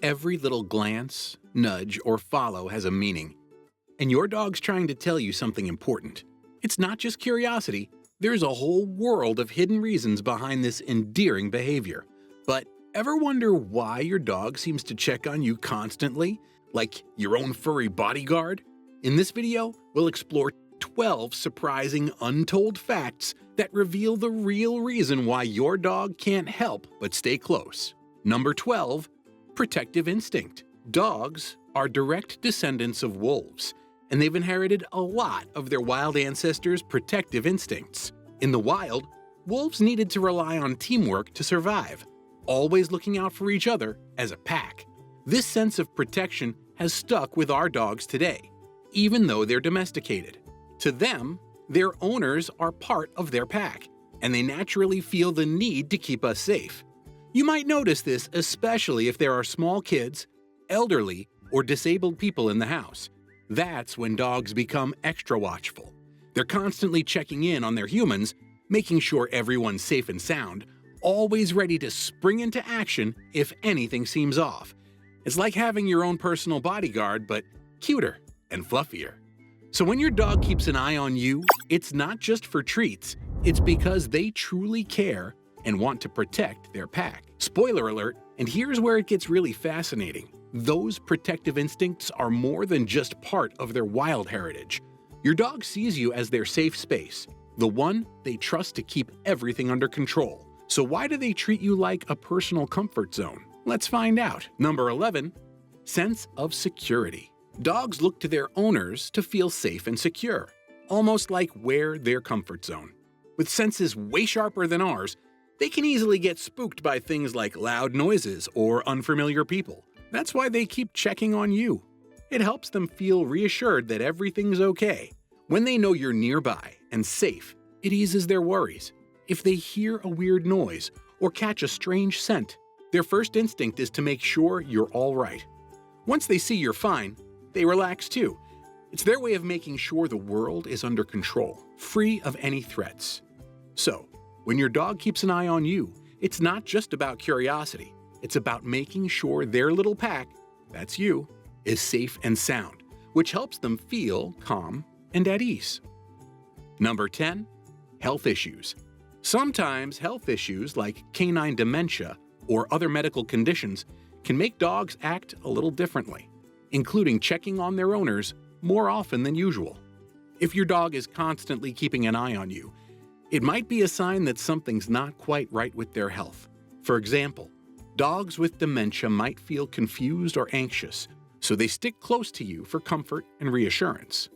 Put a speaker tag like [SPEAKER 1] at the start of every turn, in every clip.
[SPEAKER 1] Every little glance, nudge, or follow has a meaning, and your dog's trying to tell you something important. It's not just curiosity, there's a whole world of hidden reasons behind this endearing behavior. But ever wonder why your dog seems to check on you constantly, like your own furry bodyguard? In this video, we'll explore 12 surprising untold facts that reveal the real reason why your dog can't help but stay close. Number 12. Protective instinct. Dogs are direct descendants of wolves, and they've inherited a lot of their wild ancestors' protective instincts. In the wild, wolves needed to rely on teamwork to survive, always looking out for each other as a pack. This sense of protection has stuck with our dogs today, even though they're domesticated. To them, their owners are part of their pack, and they naturally feel the need to keep us safe. You might notice this especially if there are small kids, elderly, or disabled people in the house. That's when dogs become extra watchful. They're constantly checking in on their humans, making sure everyone's safe and sound, always ready to spring into action if anything seems off. It's like having your own personal bodyguard, but cuter and fluffier. So when your dog keeps an eye on you, it's not just for treats, it's because they truly care and want to protect their pack. Spoiler alert, and here's where it gets really fascinating. Those protective instincts are more than just part of their wild heritage. Your dog sees you as their safe space, the one they trust to keep everything under control. So why do they treat you like a personal comfort zone? Let's find out. Number 11. Sense of security. Dogs look to their owners to feel safe and secure, almost like we're their comfort zone. With senses way sharper than ours, they can easily get spooked by things like loud noises or unfamiliar people. That's why they keep checking on you. It helps them feel reassured that everything's okay. When they know you're nearby and safe, it eases their worries. If they hear a weird noise or catch a strange scent, their first instinct is to make sure you're all right. Once they see you're fine, they relax too. It's their way of making sure the world is under control, free of any threats. So, when your dog keeps an eye on you, it's not just about curiosity. It's about making sure their little pack, that's you, is safe and sound, which helps them feel calm and at ease. Number 10. Health issues. Sometimes health issues like canine dementia or other medical conditions can make dogs act a little differently, including checking on their owners more often than usual. If your dog is constantly keeping an eye on you, it might be a sign that something's not quite right with their health. For example, dogs with dementia might feel confused or anxious, so they stick close to you for comfort and reassurance.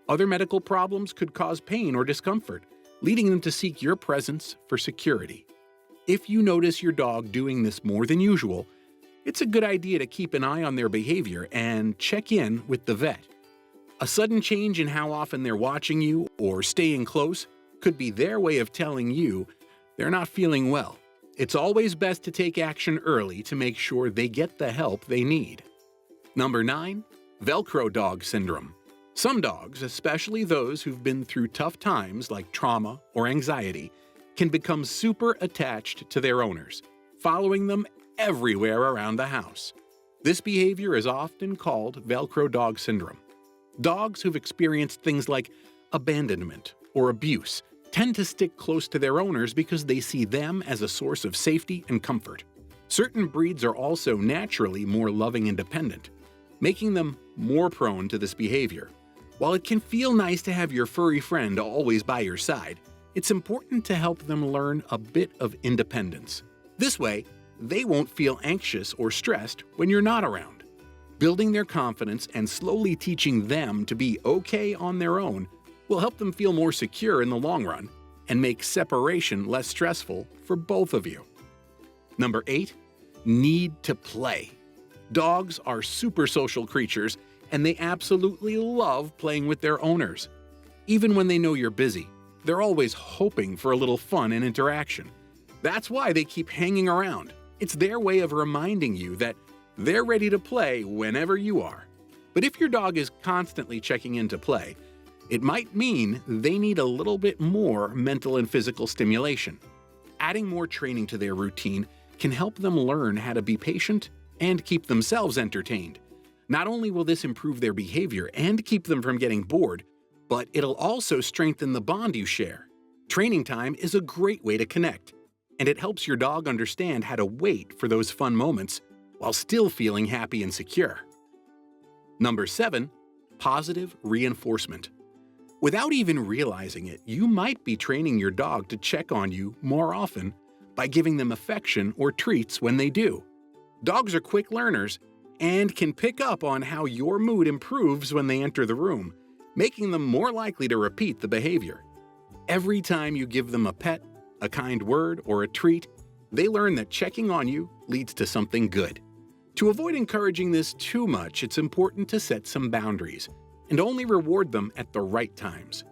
[SPEAKER 1] Other medical problems could cause pain or discomfort, leading them to seek your presence for security. If you notice your dog doing this more than usual, it's a good idea to keep an eye on their behavior and check in with the vet. A sudden change in how often they're watching you or staying close could be their way of telling you they're not feeling well. It's always best to take action early to make sure they get the help they need. Number 9. Velcro dog syndrome. Some dogs, especially those who've been through tough times like trauma or anxiety, can become super attached to their owners, following them everywhere around the house. This behavior is often called Velcro dog syndrome. Dogs who've experienced things like abandonment or abuse tend to stick close to their owners because they see them as a source of safety and comfort. Certain breeds are also naturally more loving and dependent, making them more prone to this behavior. While it can feel nice to have your furry friend always by your side, it's important to help them learn a bit of independence. This way, they won't feel anxious or stressed when you're not around. Building their confidence and slowly teaching them to be okay on their own will help them feel more secure in the long run and make separation less stressful for both of you. Number 8. Need to play. Dogs are super social creatures, and they absolutely love playing with their owners. Even when they know you're busy, they're always hoping for a little fun and interaction. That's why they keep hanging around. It's their way of reminding you that they're ready to play whenever you are. But if your dog is constantly checking in to play, it might mean they need a little bit more mental and physical stimulation. Adding more training to their routine can help them learn how to be patient and keep themselves entertained. Not only will this improve their behavior and keep them from getting bored, but it'll also strengthen the bond you share. Training time is a great way to connect, and it helps your dog understand how to wait for those fun moments while still feeling happy and secure. Number 7. Positive reinforcement. Without even realizing it, you might be training your dog to check on you more often by giving them affection or treats when they do. Dogs are quick learners and can pick up on how your mood improves when they enter the room, making them more likely to repeat the behavior. Every time you give them a pet, a kind word, or a treat, they learn that checking on you leads to something good. To avoid encouraging this too much, it's important to set some boundaries and only reward them at the right times.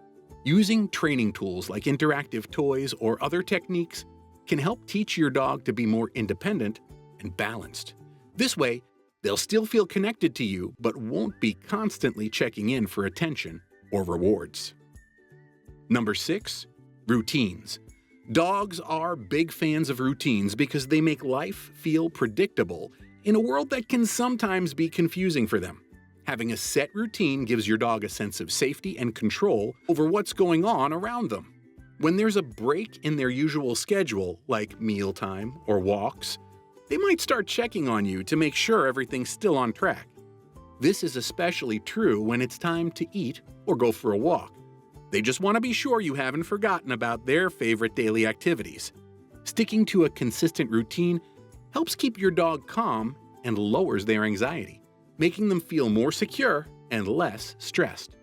[SPEAKER 1] Using training tools like interactive toys or other techniques can help teach your dog to be more independent and balanced. This way, they'll still feel connected to you but won't be constantly checking in for attention or rewards. Number 6. Routines. Dogs are big fans of routines because they make life feel predictable in a world that can sometimes be confusing for them. Having a set routine gives your dog a sense of safety and control over what's going on around them. When there's a break in their usual schedule, like mealtime or walks, they might start checking on you to make sure everything's still on track. This is especially true when it's time to eat or go for a walk. They just want to be sure you haven't forgotten about their favorite daily activities. Sticking to a consistent routine helps keep your dog calm and lowers their anxiety, making them feel more secure and less stressed.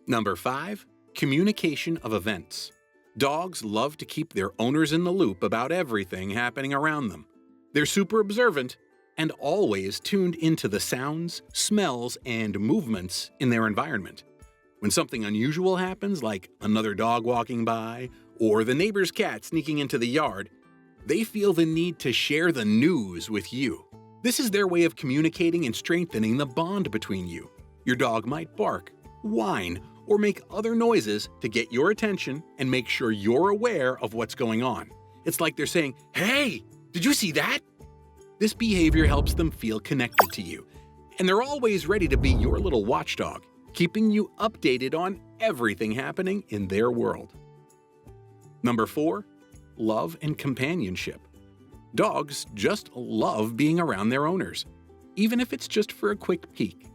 [SPEAKER 1] Number 5. Communication of events. Dogs love to keep their owners in the loop about everything happening around them. They're super observant and always tuned into the sounds, smells, and movements in their environment. When something unusual happens, like another dog walking by or the neighbor's cat sneaking into the yard, they feel the need to share the news with you. This is their way of communicating and strengthening the bond between you. Your dog might bark, whine, or make other noises to get your attention and make sure you're aware of what's going on. It's like they're saying, "Hey, did you see that?" This behavior helps them feel connected to you, and they're always ready to be your little watchdog, keeping you updated on everything happening in their world. Number 4. Love and companionship. Dogs just love being around their owners, even if it's just for a quick peek.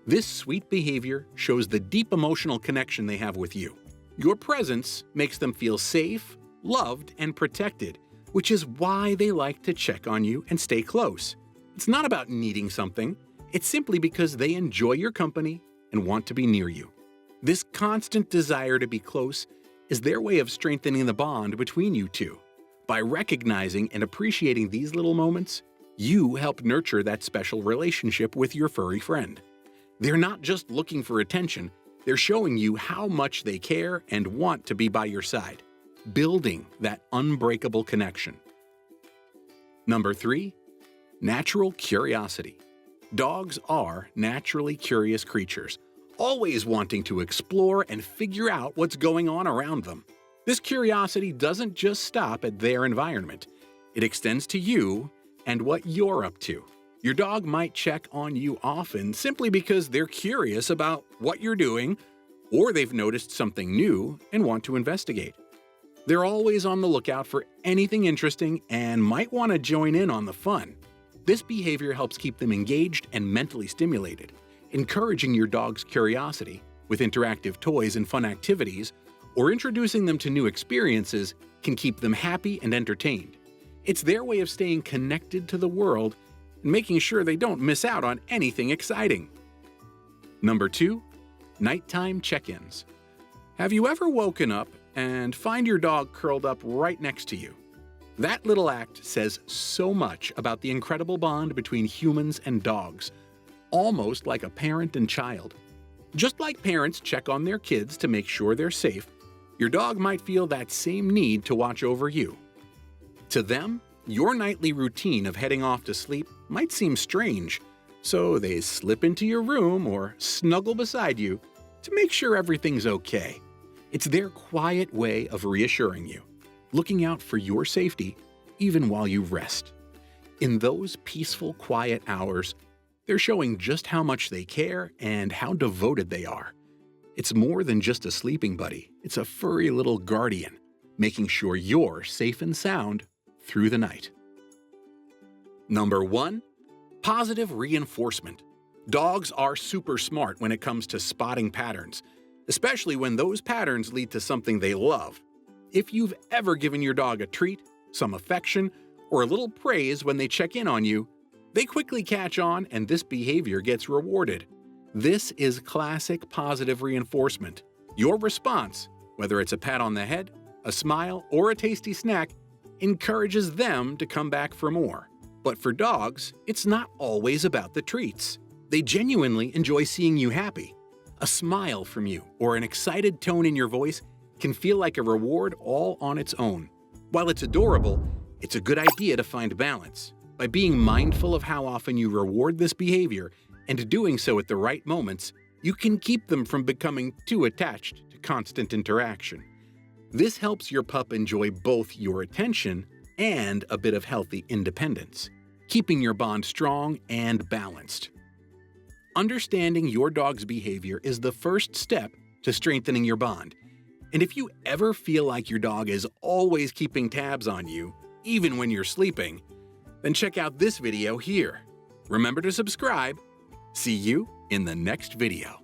[SPEAKER 1] This sweet behavior shows the deep emotional connection they have with you. Your presence makes them feel safe, loved, and protected, which is why they like to check on you and stay close. It's not about needing something, it's simply because they enjoy your company and want to be near you. This constant desire to be close is their way of strengthening the bond between you two. By recognizing and appreciating these little moments, you help nurture that special relationship with your furry friend. They're not just looking for attention, they're showing you how much they care and want to be by your side, building that unbreakable connection. Number 3. Natural curiosity. Dogs are naturally curious creatures, always wanting to explore and figure out what's going on around them. This curiosity doesn't just stop at their environment. It extends to you and what you're up to. Your dog might check on you often simply because they're curious about what you're doing, or they've noticed something new and want to investigate. They're always on the lookout for anything interesting and might want to join in on the fun. This behavior helps keep them engaged and mentally stimulated. Encouraging your dog's curiosity with interactive toys and fun activities, or introducing them to new experiences, can keep them happy and entertained. It's their way of staying connected to the world and making sure they don't miss out on anything exciting. Number 2. Nighttime check-ins. Have you ever woken up and find your dog curled up right next to you? That little act says so much about the incredible bond between humans and dogs, almost like a parent and child. Just like parents check on their kids to make sure they're safe, your dog might feel that same need to watch over you. To them, your nightly routine of heading off to sleep might seem strange, so they slip into your room or snuggle beside you to make sure everything's okay. It's their quiet way of reassuring you, looking out for your safety even while you rest. In those peaceful, quiet hours, they're showing just how much they care and how devoted they are. It's more than just a sleeping buddy, it's a furry little guardian, making sure you're safe and sound through the night. Number 1. Positive reinforcement. Dogs are super smart when it comes to spotting patterns, especially when those patterns lead to something they love. If you've ever given your dog a treat, some affection, or a little praise when they check in on you, they quickly catch on and this behavior gets rewarded. This is classic positive reinforcement. Your response, whether it's a pat on the head, a smile, or a tasty snack, encourages them to come back for more. But for dogs, it's not always about the treats. They genuinely enjoy seeing you happy. A smile from you or an excited tone in your voice can feel like a reward all on its own. While it's adorable, it's a good idea to find balance. By being mindful of how often you reward this behavior and doing so at the right moments, you can keep them from becoming too attached to constant interaction. This helps your pup enjoy both your attention and a bit of healthy independence, keeping your bond strong and balanced. Understanding your dog's behavior is the first step to strengthening your bond. And if you ever feel like your dog is always keeping tabs on you, even when you're sleeping, then check out this video here. Remember to subscribe. See you in the next video.